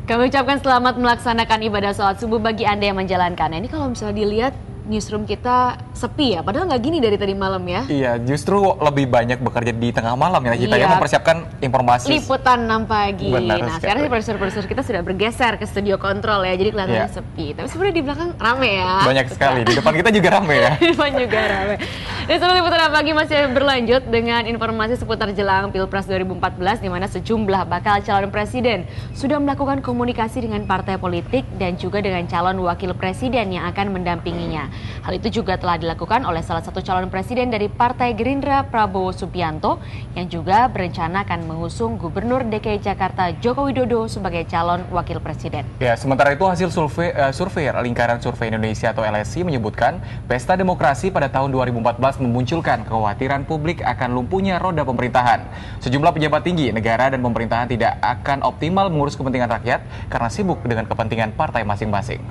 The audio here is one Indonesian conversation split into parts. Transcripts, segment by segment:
Kami ucapkan selamat melaksanakan ibadah sholat subuh bagi Anda yang menjalankan. Ini kalau misalnya dilihat newsroom kita sepi ya, padahal nggak gini dari tadi malam ya. Iya, justru lebih banyak bekerja di tengah malam ya kita ya, mempersiapkan informasi. Liputan 6 pagi. Benar nah sekarang produser-produser kita sudah bergeser ke studio kontrol ya, jadi kelihatannya sepi. Tapi sebenarnya di belakang rame ya. Banyak sekali, di depan kita juga rame ya. Di depan juga rame. Dan sebelum liputan pagi masih berlanjut dengan informasi seputar jelang Pilpres 2014 di mana sejumlah bakal calon presiden sudah melakukan komunikasi dengan partai politik dan juga dengan calon wakil presiden yang akan mendampinginya. Hal itu juga telah dilakukan oleh salah satu calon presiden dari Partai Gerindra, Prabowo Subianto, yang juga berencana akan mengusung Gubernur DKI Jakarta Joko Widodo sebagai calon wakil presiden. Ya, sementara itu hasil survei Lingkaran Survei Indonesia atau LSI menyebutkan pesta demokrasi pada tahun 2014 memunculkan kekhawatiran publik akan lumpuhnya roda pemerintahan. Sejumlah pejabat tinggi negara dan pemerintahan tidak akan optimal mengurus kepentingan rakyat karena sibuk dengan kepentingan partai masing-masing.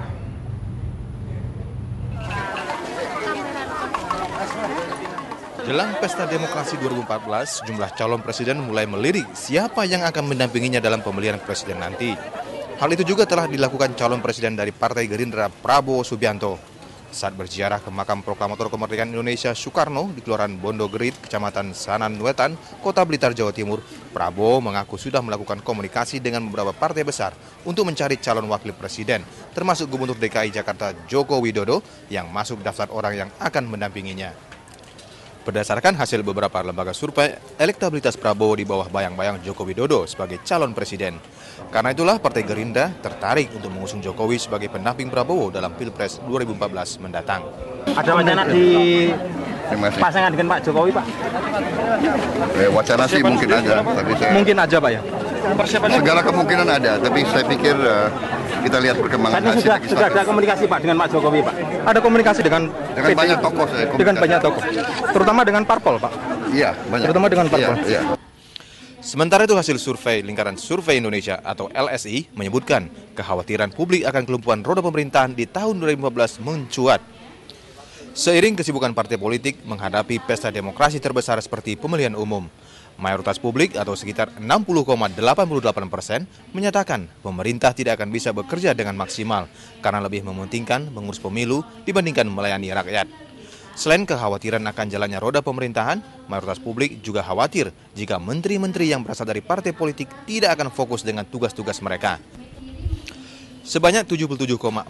Jelang Pesta Demokrasi 2014, jumlah calon presiden mulai melirik siapa yang akan mendampinginya dalam pemilihan presiden nanti. Hal itu juga telah dilakukan calon presiden dari Partai Gerindra, Prabowo Subianto. Saat berziarah ke makam proklamator kemerdekaan Indonesia Soekarno di Kelurahan Bondogerit, Kecamatan Sanan Wetan, Kota Blitar, Jawa Timur, Prabowo mengaku sudah melakukan komunikasi dengan beberapa partai besar untuk mencari calon wakil presiden, termasuk Gubernur DKI Jakarta Joko Widodo yang masuk daftar orang yang akan mendampinginya. Berdasarkan hasil beberapa lembaga survei, elektabilitas Prabowo di bawah bayang-bayang Joko Widodo sebagai calon presiden. Karena itulah Partai Gerindra tertarik untuk mengusung Jokowi sebagai pendamping Prabowo dalam Pilpres 2014 mendatang. Ada wacana pasangan dengan Pak Jokowi, Pak? Wacana sih mungkin aja, tapi mungkin aja, Pak ya. Segala kemungkinan ada, tapi saya pikir kita lihat perkembangan hasil. Sudah ada komunikasi Pak dengan Pak Jokowi, Pak? Ada komunikasi dengan banyak tokoh dengan banyak tokoh, terutama dengan parpol, Pak? Iya, banyak. Terutama dengan parpol. Iya. Sementara itu hasil survei Lingkaran Survei Indonesia atau LSI menyebutkan kekhawatiran publik akan kelumpuhan roda pemerintahan di tahun 2015 mencuat. Seiring kesibukan partai politik menghadapi pesta demokrasi terbesar seperti pemilihan umum, mayoritas publik atau sekitar 60,88% menyatakan pemerintah tidak akan bisa bekerja dengan maksimal karena lebih mementingkan mengurus pemilu dibandingkan melayani rakyat. Selain kekhawatiran akan jalannya roda pemerintahan, mayoritas publik juga khawatir jika menteri-menteri yang berasal dari partai politik tidak akan fokus dengan tugas-tugas mereka. Sebanyak 77,42%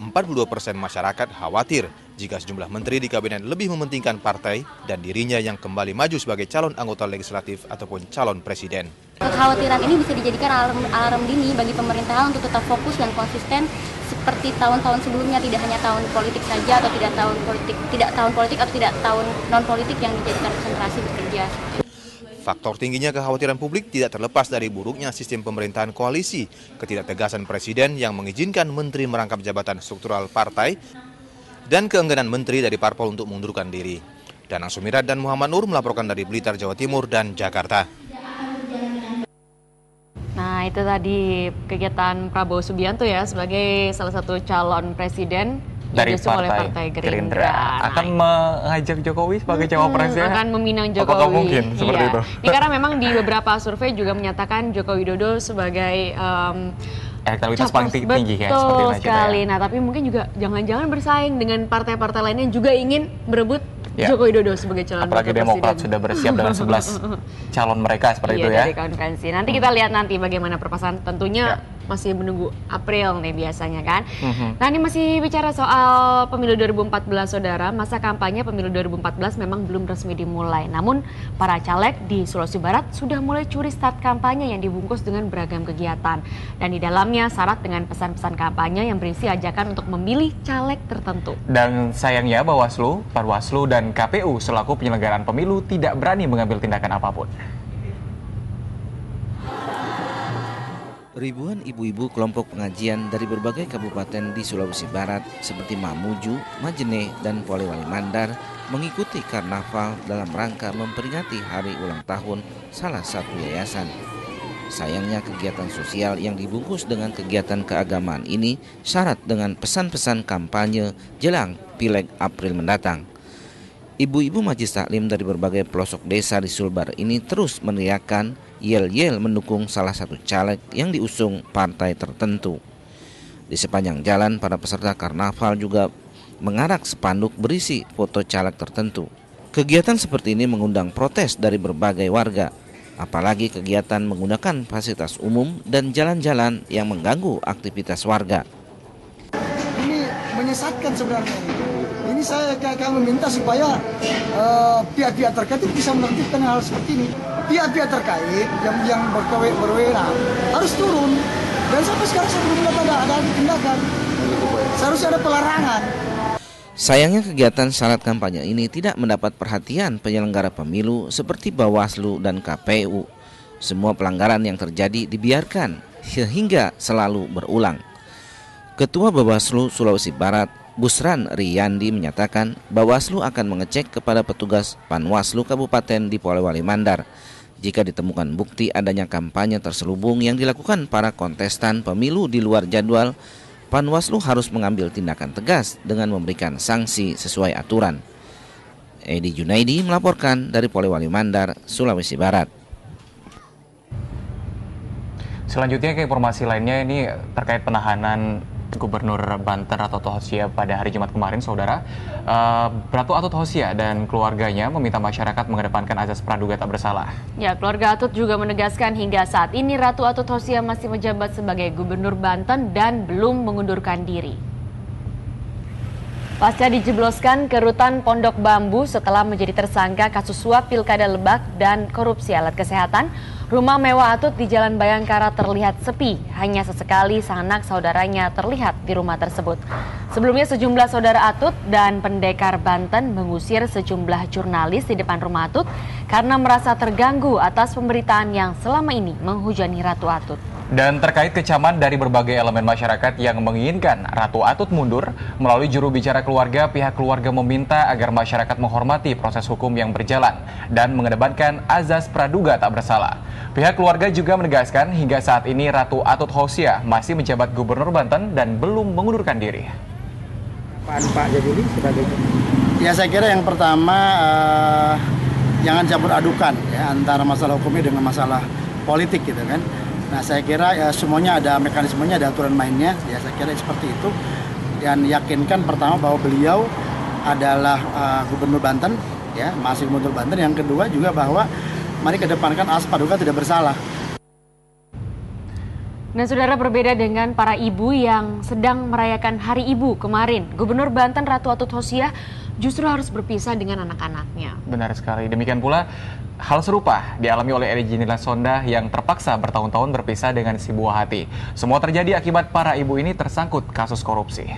masyarakat khawatir jika sejumlah menteri di kabinet lebih mementingkan partai dan dirinya yang kembali maju sebagai calon anggota legislatif ataupun calon presiden. Kekhawatiran ini bisa dijadikan alarm dini bagi pemerintahan untuk tetap fokus dan konsisten seperti tahun-tahun sebelumnya, tidak hanya tahun politik saja atau tidak tahun politik atau tidak tahun non politik yang dijadikan konsentrasi bekerja. Faktor tingginya kekhawatiran publik tidak terlepas dari buruknya sistem pemerintahan koalisi, ketidaktegasan presiden yang mengizinkan menteri merangkap jabatan struktural partai, dan keengganan menteri dari parpol untuk mengundurkan diri. Danang Sumirat dan Muhammad Nur melaporkan dari Blitar, Jawa Timur dan Jakarta. Nah, itu tadi kegiatan Prabowo Subianto ya sebagai salah satu calon presiden dari Partai Gerindra. Akan mengajak Jokowi sebagai cawapresnya? Akan meminang Jokowi. Apakah mungkin seperti itu? Ini karena memang di beberapa survei juga menyatakan Joko Widodo sebagai elektabilitas paling tinggi ya, seperti sekali. Nah, tapi mungkin juga jangan-jangan bersaing dengan partai-partai lainnya yang juga ingin berebut Joko Widodo sebagai calon apalagi Demokrat sudah bersiap dengan 11 calon mereka seperti itu ya. Dari kawan-kawan. Nanti kita lihat nanti bagaimana perpasangan, tentunya masih menunggu April nih biasanya kan. Nah, ini masih bicara soal pemilu 2014 saudara, masa kampanye pemilu 2014 memang belum resmi dimulai. Namun para caleg di Sulawesi Barat sudah mulai curi start kampanye yang dibungkus dengan beragam kegiatan. Dan di dalamnya syarat dengan pesan-pesan kampanye yang berisi ajakan untuk memilih caleg tertentu. Dan sayangnya Bawaslu dan KPU selaku penyelenggaraan pemilu tidak berani mengambil tindakan apapun. Ribuan ibu-ibu kelompok pengajian dari berbagai kabupaten di Sulawesi Barat seperti Mamuju, Majene, dan Polewali Mandar mengikuti karnaval dalam rangka memperingati hari ulang tahun salah satu yayasan. Sayangnya kegiatan sosial yang dibungkus dengan kegiatan keagamaan ini syarat dengan pesan-pesan kampanye jelang Pileg April mendatang. Ibu-ibu Majelis Taklim dari berbagai pelosok desa di Sulbar ini terus meneriakkan yel-yel mendukung salah satu caleg yang diusung partai tertentu. Di sepanjang jalan, para peserta karnaval juga mengarak spanduk berisi foto caleg tertentu. Kegiatan seperti ini mengundang protes dari berbagai warga, apalagi kegiatan menggunakan fasilitas umum dan jalan-jalan yang mengganggu aktivitas warga. Ini menyesatkan sebenarnya. Ini saya akan meminta supaya pihak-pihak terkait bisa menertibkan hal seperti ini. Pihak-pihak terkait yang berwenang harus turun. Dan sampai sekarang saya belum melihat ada tindakan. Seharusnya ada pelarangan. Sayangnya kegiatan syarat kampanye ini tidak mendapat perhatian penyelenggara pemilu seperti Bawaslu dan KPU. Semua pelanggaran yang terjadi dibiarkan sehingga selalu berulang. Ketua Bawaslu Sulawesi Barat, Busran Riyandi menyatakan Bawaslu akan mengecek kepada petugas Panwaslu Kabupaten di Polewali Mandar. Jika ditemukan bukti adanya kampanye terselubung yang dilakukan para kontestan pemilu di luar jadwal, Panwaslu harus mengambil tindakan tegas dengan memberikan sanksi sesuai aturan. Edi Junaidi melaporkan dari Polewali Mandar, Sulawesi Barat. Selanjutnya ke informasi lainnya, ini terkait penahanan Gubernur Banten Ratu Atut Hosiah pada hari Jumat kemarin, saudara. Ratu Atut Hosiah dan keluarganya meminta masyarakat mengedepankan azas praduga tak bersalah. Ya, keluarga Atut juga menegaskan hingga saat ini Ratu Atut Hosiah masih menjabat sebagai Gubernur Banten dan belum mengundurkan diri. Pasca dijebloskan ke rutan Pondok Bambu setelah menjadi tersangka kasus suap Pilkada Lebak dan korupsi alat kesehatan, rumah mewah Atut di Jalan Bayangkara terlihat sepi. Hanya sesekali sanak saudaranya terlihat di rumah tersebut. Sebelumnya sejumlah saudara Atut dan pendekar Banten mengusir sejumlah jurnalis di depan rumah Atut karena merasa terganggu atas pemberitaan yang selama ini menghujani Ratu Atut. Dan terkait kecaman dari berbagai elemen masyarakat yang menginginkan Ratu Atut mundur, melalui juru bicara keluarga, pihak keluarga meminta agar masyarakat menghormati proses hukum yang berjalan dan mengedepankan azas praduga tak bersalah. Pihak keluarga juga menegaskan hingga saat ini Ratu Atut Hosiah masih menjabat Gubernur Banten dan belum mengundurkan diri. Pak Jajuli sebagai... Ya, saya kira yang pertama jangan campur adukan ya antara masalah hukumnya dengan masalah politik gitu kan. Nah, saya kira ya semuanya ada mekanismenya, ada aturan mainnya. Ya, saya kira seperti itu. Dan yakinkan pertama bahwa beliau adalah Gubernur Banten, ya masih Gubernur Banten. Yang kedua juga bahwa mari kedepankan azas praduga tidak bersalah. Nah, saudara, berbeda dengan para ibu yang sedang merayakan Hari Ibu kemarin, Gubernur Banten Ratu Atut Hosiah justru harus berpisah dengan anak-anaknya. Benar sekali. Demikian pula hal serupa dialami oleh Edi Sonda yang terpaksa bertahun-tahun berpisah dengan si buah hati. Semua terjadi akibat para ibu ini tersangkut kasus korupsi.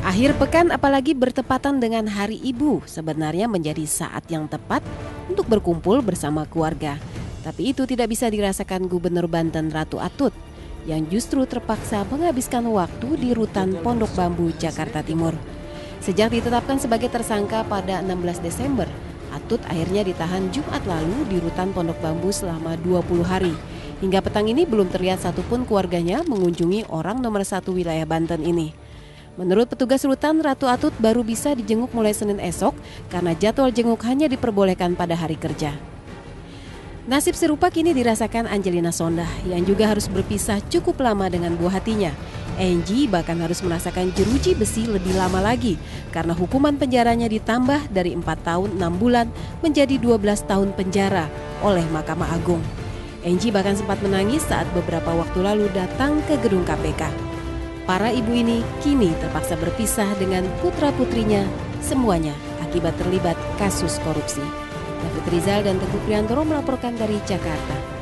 Akhir pekan apalagi bertepatan dengan Hari Ibu sebenarnya menjadi saat yang tepat untuk berkumpul bersama keluarga. Tapi itu tidak bisa dirasakan Gubernur Banten Ratu Atut yang justru terpaksa menghabiskan waktu di rutan Pondok Bambu, Jakarta Timur. Sejak ditetapkan sebagai tersangka pada 16 Desember, Atut akhirnya ditahan Jumat lalu di rutan Pondok Bambu selama 20 hari. Hingga petang ini belum terlihat satupun keluarganya mengunjungi orang nomor 1 wilayah Banten ini. Menurut petugas rutan, Ratu Atut baru bisa dijenguk mulai Senin esok karena jadwal jenguk hanya diperbolehkan pada hari kerja. Nasib serupa kini dirasakan Angelina Sondah yang juga harus berpisah cukup lama dengan buah hatinya. Angie bahkan harus merasakan jeruji besi lebih lama lagi karena hukuman penjaranya ditambah dari 4 tahun 6 bulan menjadi 12 tahun penjara oleh Mahkamah Agung. Angie bahkan sempat menangis saat beberapa waktu lalu datang ke gedung KPK. Para ibu ini kini terpaksa berpisah dengan putra-putrinya, semuanya akibat terlibat kasus korupsi. David Rizal dan Teguh Priantoro melaporkan dari Jakarta.